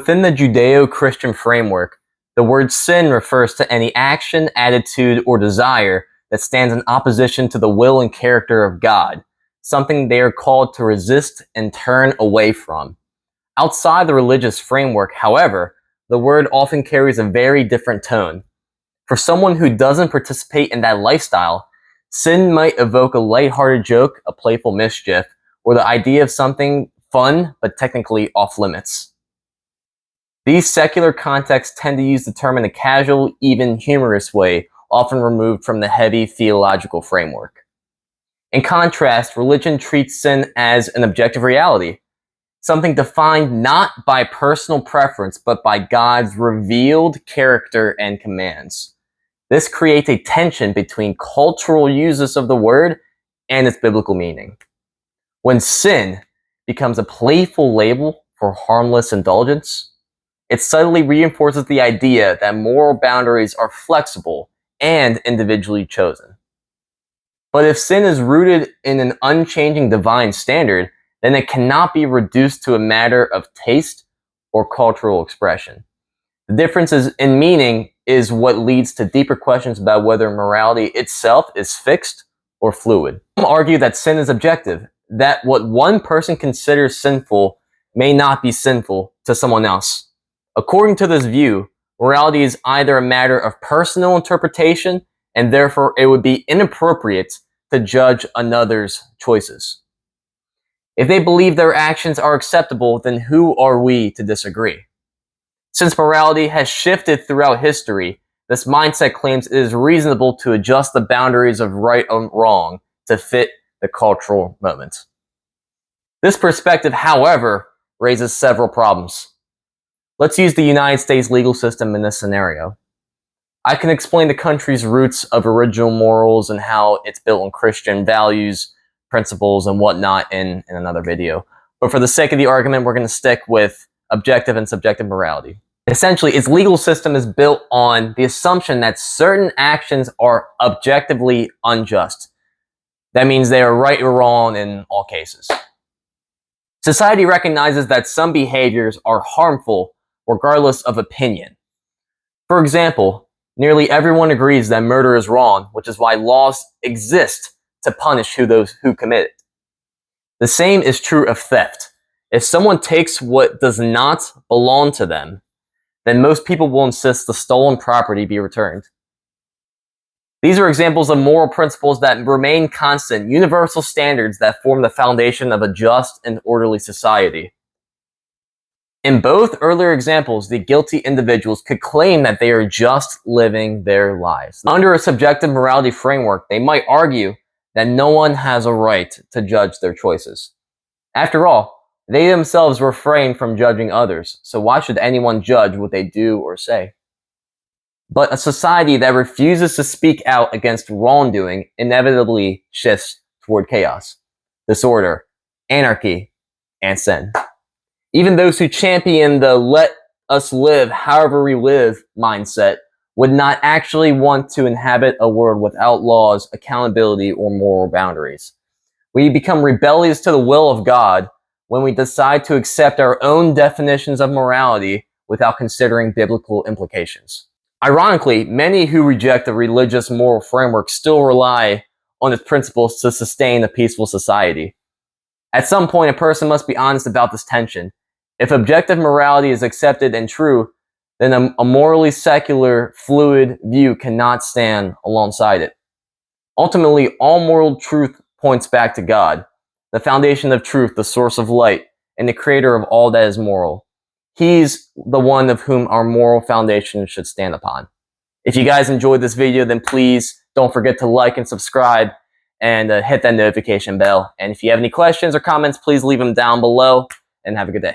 Within the Judeo-Christian framework, the word sin refers to any action, attitude, or desire that stands in opposition to the will and character of God, something they are called to resist and turn away from. Outside the religious framework, however, the word often carries a very different tone. For someone who doesn't participate in that lifestyle, sin might evoke a lighthearted joke, a playful mischief, or the idea of something fun but technically off limits. These secular contexts tend to use the term in a casual, even humorous way, often removed from the heavy theological framework. In contrast, religion treats sin as an objective reality, something defined not by personal preference but by God's revealed character and commands. This creates a tension between cultural uses of the word and its biblical meaning. When sin becomes a playful label for harmless indulgence, it subtly reinforces the idea that moral boundaries are flexible and individually chosen. But if sin is rooted in an unchanging divine standard, then it cannot be reduced to a matter of taste or cultural expression. The differences in meaning is what leads to deeper questions about whether morality itself is fixed or fluid. Some argue that sin is objective, that what one person considers sinful may not be sinful to someone else. According to this view, morality is either a matter of personal interpretation, and therefore it would be inappropriate to judge another's choices. If they believe their actions are acceptable, then who are we to disagree? Since morality has shifted throughout history, this mindset claims it is reasonable to adjust the boundaries of right and wrong to fit the cultural moment. This perspective, however, raises several problems. Let's use the United States legal system in this scenario. I can explain the country's roots of original morals and how it's built on Christian values, principles, and whatnot in another video. But for the sake of the argument, we're going to stick with objective and subjective morality. Essentially, its legal system is built on the assumption that certain actions are objectively unjust. That means they are right or wrong in all cases. Society recognizes that some behaviors are harmful regardless of opinion. For example, nearly everyone agrees that murder is wrong, which is why laws exist to punish those who commit it. The same is true of theft. If someone takes what does not belong to them, then most people will insist the stolen property be returned. These are examples of moral principles that remain constant, universal standards that form the foundation of a just and orderly society. In both earlier examples, the guilty individuals could claim that they are just living their lives. Under a subjective morality framework, they might argue that no one has a right to judge their choices. After all, they themselves refrain from judging others, so why should anyone judge what they do or say? But a society that refuses to speak out against wrongdoing inevitably shifts toward chaos, disorder, anarchy, and sin. Even those who champion the let us live however we live mindset would not actually want to inhabit a world without laws, accountability, or moral boundaries. We become rebellious to the will of God when we decide to accept our own definitions of morality without considering biblical implications. Ironically, many who reject the religious moral framework still rely on its principles to sustain a peaceful society. At some point, a person must be honest about this tension. If objective morality is accepted and true, then a morally secular, fluid view cannot stand alongside it. Ultimately, all moral truth points back to God, the foundation of truth, the source of light, and the creator of all that is moral. He's the one of whom our moral foundation should stand upon. If you guys enjoyed this video, then please don't forget to like and subscribe and hit that notification bell. And if you have any questions or comments, please leave them down below, and have a good day.